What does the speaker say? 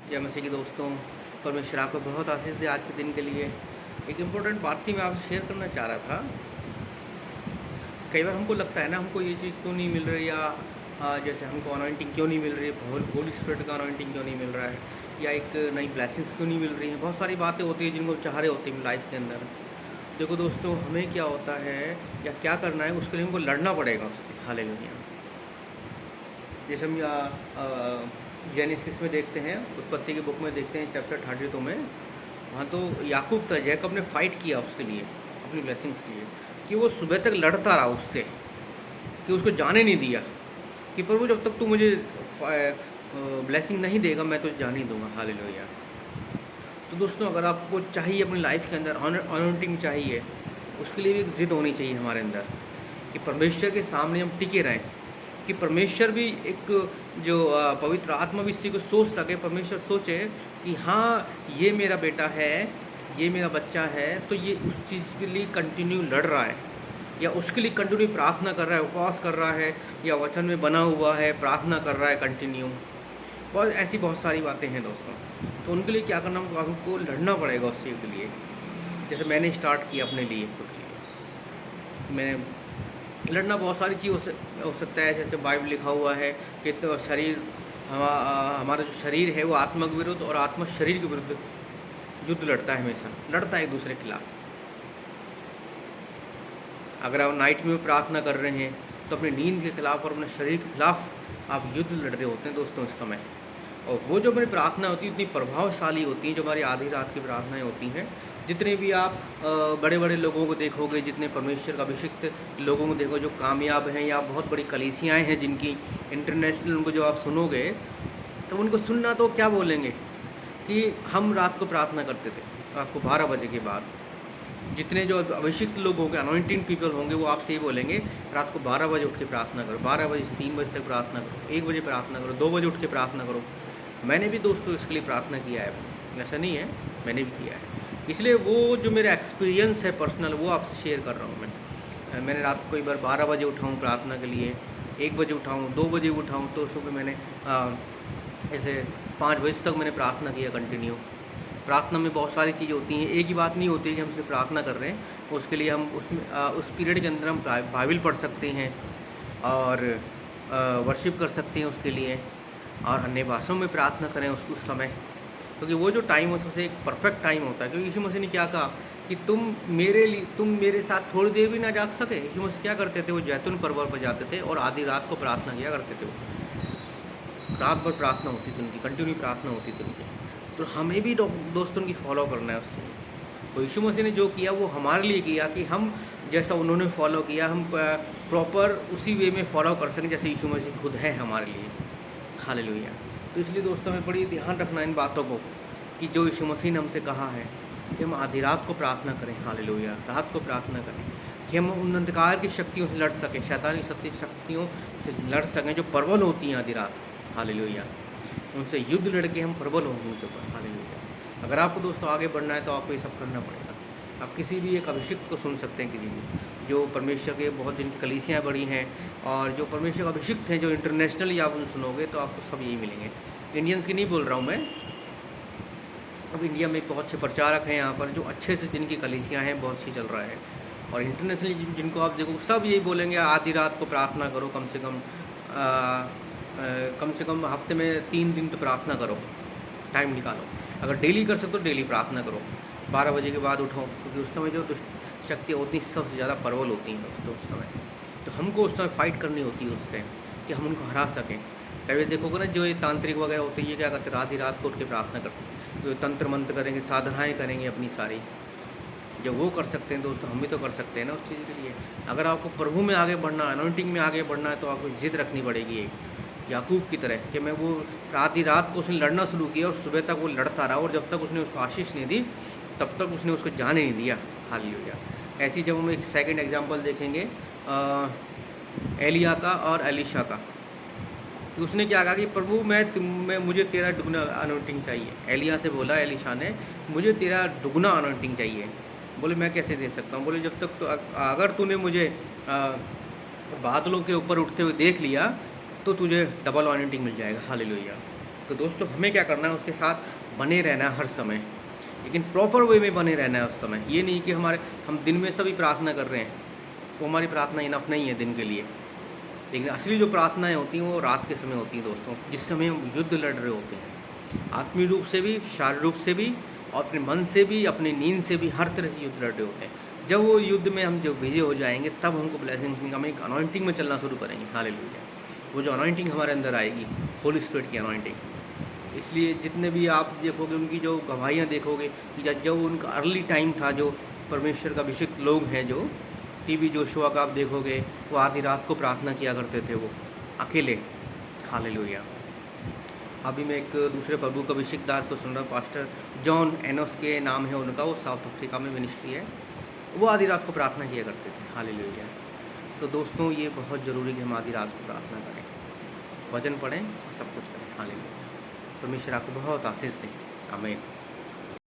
जय मसीह के दोस्तों, परमेश्वर आपको बहुत आशीष दे आज के दिन के लिए। एक इम्पोर्टेंट बात थी मैं आपसे शेयर करना चाह रहा था। कई बार हमको लगता है ना, हमको ये चीज़ क्यों नहीं मिल रही, या जैसे हमको अनॉइंटिंग क्यों नहीं मिल रही है, होली स्पिरिट का अनॉइंटिंग क्यों नहीं मिल रहा है, या एक नई ब्लेसिंग्स क्यों नहीं मिल रही हैं। बहुत सारी बातें होती हैं जिनको चाह रहे होते हैं लाइफ के अंदर। देखो दोस्तों, हमें क्या होता है या क्या करना है, उसके लिए हमको लड़ना पड़ेगा उसके। हालेलुया। जैसे हम जेनेसिस में देखते हैं, उत्पत्ति के बुक में देखते हैं, चैप्टर 32 में। वहाँ तो याकूब था, जैकब ने फाइट किया उसके लिए, अपनी ब्लेसिंग्स के लिए, कि वो सुबह तक लड़ता रहा उससे, कि उसको जाने नहीं दिया कि प्रभु जब तक तू मुझे ब्लेसिंग नहीं देगा मैं तुझे जाने नहीं दूंगा। हालेलुया। तो दोस्तों, अगर आपको चाहिए अपनी लाइफ के अंदर अनॉइंटिंग चाहिए, उसके लिए भी एक ज़िद होनी चाहिए हमारे अंदर कि परमेश्वर के सामने हम टिके रहें, कि परमेश्वर भी एक जो पवित्र आत्मा भी इसी को सोच सके। परमेश्वर सोचे कि हाँ, ये मेरा बेटा है, ये मेरा बच्चा है, तो ये उस चीज़ के लिए कंटिन्यू लड़ रहा है, या उसके लिए कंटिन्यू प्रार्थना कर रहा है, उपवास कर रहा है, या वचन में बना हुआ है, प्रार्थना कर रहा है कंटिन्यू। बहुत सारी बातें हैं दोस्तों। तो उनके लिए क्या करना, हमको लड़ना पड़ेगा उस चीज़ के लिए। जैसे मैंने स्टार्ट किया अपने लिए, खुद के लिए मैंने लड़ना बहुत सारी चीज़ हो सकता है। जैसे बाइबल लिखा हुआ है कि तो शरीर हमारा जो शरीर है वो आत्मा के विरुद्ध और आत्मा शरीर के विरुद्ध युद्ध लड़ता है, हमेशा लड़ता है एक दूसरे के खिलाफ। अगर आप नाइट में प्रार्थना कर रहे हैं तो अपनी नींद के खिलाफ और अपने शरीर के खिलाफ आप युद्ध लड़ रहे होते हैं दोस्तों इस समय। और वो जो हमारी प्रार्थना होती है इतनी प्रभावशाली होती हैं, जो हमारी आधी रात की प्रार्थनाएं होती हैं। जितने भी आप बड़े बड़े लोगों को देखोगे, जितने परमेश्वर का अभिषिक्त लोगों को देखो जो कामयाब हैं, या बहुत बड़ी कलीसियाएँ हैं जिनकी इंटरनेशनल, उनको जो आप सुनोगे तो उनको सुनना तो क्या बोलेंगे कि हम रात को प्रार्थना करते थे, रात को 12 बजे के बाद। जितने जो अभिषिक्त लोग होंगे, अनॉइंटेड पीपल होंगे, वो आपसे ये बोलेंगे रात को 12 बजे उठ के प्रार्थना करो, 12 बजे से 3 बजे तक प्रार्थना करो, 1 बजे प्रार्थना करो, 2 बजे उठ के प्रार्थना करो। मैंने भी दोस्तों इसके लिए प्रार्थना किया है, ऐसा नहीं है, मैंने भी किया है। इसलिए वो जो मेरा एक्सपीरियंस है पर्सनल, वो आपसे शेयर कर रहा हूँ मैंने रात को कई बार 12 बजे उठाऊँ प्रार्थना के लिए, 1 बजे उठाऊँ, 2 बजे उठाऊँ, तो सुबह मैंने ऐसे 5 बजे तक मैंने प्रार्थना किया कंटिन्यू। प्रार्थना में बहुत सारी चीज़ें होती हैं, एक ही बात नहीं होती है कि हम सिर्फ प्रार्थना कर रहे हैं। उसके लिए हम उसमें उस पीरियड के अंदर हम बाइबल पढ़ सकते हैं और वर्शिप कर सकते हैं उसके लिए, और अन्य भाषाओं में प्रार्थना करें उस समय, क्योंकि वो जो टाइम है सबसे एक परफेक्ट टाइम होता है। क्योंकि यीशु मसीह ने क्या कहा कि तुम मेरे साथ थोड़ी देर भी ना जाग सके। यीशु मसीह क्या करते थे, वो जैतून पर्वत पर जाते थे और आधी रात को प्रार्थना किया करते थे। वो रात भर प्रार्थना होती थी उनकी, कंटिन्यू प्रार्थना होती थी उनकी। तो हमें भी दोस्तों की फॉलो करना है उससे। तो यीशु मसीह ने जो किया वो हमारे लिए किया, कि हम जैसा उन्होंने फॉलो किया, हम प्रॉपर उसी वे में फॉलो कर सकें जैसे यीशु मसीह खुद है हमारे लिए। हालेलुया। तो इसलिए दोस्तों हमें बड़ी ध्यान रखना इन बातों को, कि जो यीशु मसीह ने हमसे कहा है कि हम आधी रात को प्रार्थना करें। हालेलुया। रात को प्रार्थना करें कि हम उन अंधकार की शक्तियों से लड़ सकें, शैतानी शक्तियों से लड़ सकें जो प्रबल होती हैं आधी रात। हालेलुया। उनसे युद्ध लड़के हम प्रबल होंगे उनके ऊपर। हालेलुया। अगर आपको दोस्तों आगे बढ़ना है तो आपको ये सब करना पड़ेगा। आप किसी भी एक अभिषिक्त को सुन सकते हैं, किसी भी जो परमेश्वर के बहुत जिनकी कलीसियाँ बड़ी हैं, और जो परमेश्वर का अभिषिक्त हैं, जो इंटरनेशनली आप उन सुनोगे तो आपको सब यही मिलेंगे। इंडियंस की नहीं बोल रहा हूँ मैं, अब इंडिया में बहुत से प्रचारक हैं यहाँ पर जो अच्छे से, जिनकी कलीसियाँ हैं, बहुत सी चल रहा है। और इंटरनेशनली जिनको आप देखो सब यही बोलेंगे आधी रात को प्रार्थना करो, कम से कम हफ्ते में 3 दिन तो प्रार्थना करो, टाइम निकालो। अगर डेली कर सकते हो डेली प्रार्थना करो, 12 बजे के बाद उठो, क्योंकि उस समय जो दुष्ट शक्तियाँ होती हैं सबसे ज़्यादा प्रबल होती हैं दोस्तों उस समय। तो हमको उस समय फाइट करनी होती है उससे, कि हम उनको हरा सकें। कभी देखोगे ना, जो ये तांत्रिक वगैरह होते हैं, ये क्या करते हैं, आधी रात को उठ के प्रार्थना करते हैं, जो तंत्र मंत्र करेंगे, साधनाएँ करेंगे अपनी सारी। जब वो कर सकते हैं दोस्तों, हम भी तो कर सकते हैं ना उस चीज़ के लिए। अगर आपको प्रभु में आगे बढ़ना, अनॉइंटिंग में आगे बढ़ना है, तो आपको जिद रखनी पड़ेगी एक याकूब की तरह, कि मैं वो आधी रात को उसने लड़ना शुरू किया और सुबह तक वो लड़ता रहा, और जब तक उसने उसको आशीष नहीं दी तब तक उसने उसको जाने नहीं दिया। हालेलुया। ऐसी जब हम एक सेकंड एग्जांपल देखेंगे एलिया का और एलीशा का, तो उसने क्या कहा कि प्रभु मैं मुझे तेरा दुगना अनॉइंटिंग चाहिए। एलिया से बोला एलीशा ने, मुझे तेरा दुगना अनॉइंटिंग चाहिए। बोले मैं कैसे दे सकता हूँ? बोले जब तक तो अगर तूने मुझे बादलों के ऊपर उठते हुए देख लिया तो तुझे डबल अनॉइंटिंग मिल जाएगा। हालेलुया। तो दोस्तों हमें क्या करना है, उसके साथ बने रहना है हर समय, लेकिन प्रॉपर वे में बने रहना है उस समय। ये नहीं कि हम दिन में सभी प्रार्थना कर रहे हैं, वो हमारी प्रार्थना इनफ नहीं है दिन के लिए। लेकिन असली जो प्रार्थनाएँ होती हैं वो रात के समय होती हैं दोस्तों, जिस समय हम युद्ध लड़ रहे होते हैं, आत्मीय रूप से भी, शारीरिक रूप से भी, और अपने मन से भी, अपनी नींद से भी, हर तरह से युद्ध लड़ रहे होते हैं। जब वो युद्ध में हम जब विजय हो जाएंगे, तब हमको ब्लेसिंग्स मिलेंगे, हम एक अनॉइंटिंग में चलना शुरू करेंगे। हालेलुया। वो जो अनॉइंटिंग हमारे अंदर आएगी, होली स्पिरिट की अनॉइंटिंग। इसलिए जितने भी आप देखोगे, उनकी जो गवाहियाँ देखोगे, कि जब उनका अर्ली टाइम था, जो परमेश्वर का अभिषिक्त लोग हैं, जो टीबी जोशुआ का आप देखोगे, वो आधी रात को प्रार्थना किया करते थे, वो अकेले। हालेलुया। अभी मैं एक दूसरे प्रभु का अभिषेक दास को सुन रहा हूँ, पास्टर जॉन एनोस के नाम है उनका, वो साउथ अफ्रीका में मिनिस्ट्री है। वो आधी रात को प्रार्थना किया करते थे। हालेलुया। तो दोस्तों ये बहुत ज़रूरी है कि हम आधी रात को प्रार्थना करें, वचन पढ़ें और सब कुछ करें। हालेलुया। परमेश्वर आपको बहुत आशीष दें। आमीन।